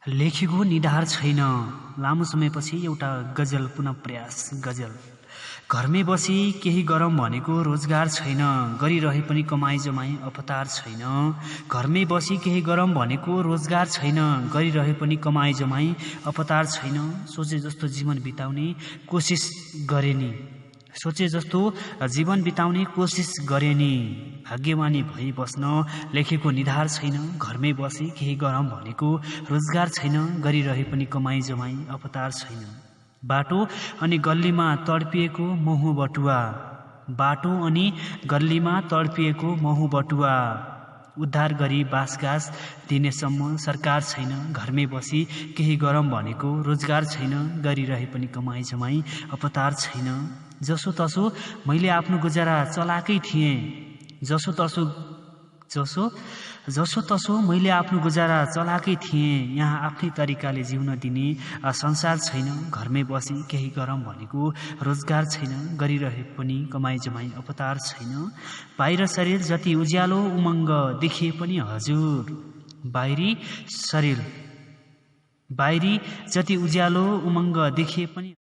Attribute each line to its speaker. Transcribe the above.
Speaker 1: लेखेको निधार छैन। लामो समयपछि एउटा गजल पुनः प्रयास। गजल। घरमै बसी केही गरौँ भनेको रोजगार छैन, गरिरहे पनि कमाई जमाई अपतार छैन। घरमै बसी केही गरौँ भनेको रोजगार छैन, गरिरहे पनि कमाई जमाई अपतार छैन। सोचे जस्तो जीवन बिताउने कोसिस गरे नि, सोचे जस्तो जीवन बिताउने कोसिस गरे नि। भाग्यमानी भई बस्न लेखेको निधार छैन, घरमै बसी केही गरौँ भनेको रोजगार छैन, गरिरहे पनि कमाई जमाई अपतार छैन। बाटो अनि गल्लीमा तडपिएको महु बटुवा, बाटो अनि गल्लीमा तडपिएको महु बटुवा, उद्धार गरी बासगास दिनेसम्म सरकार छैन। घरमै बसी केही गरौँ भनेको रोजगार छैन, गरिरहे पनि कमाई जमाई अपतार छैन। जसो तसो मैले आफ्नो गुजारा चलाएकै थिएँ, जसो तसो मैले आफ्नो गुजारा चलाएकै थिएँ। यहाँ आफ्नै तरिकाले जिउन दिने संसार छैन। घरमै बसी केही गरौँ भनेको रोजगार छैन, गरिरहे पनि कमाई जमाई अपतार छैन। बाहिर शरीर जति उज्यालो उमङ्ग देखिए पनि हजुर, बाहिरी जति उज्यालो उमङ्ग देखिए पनि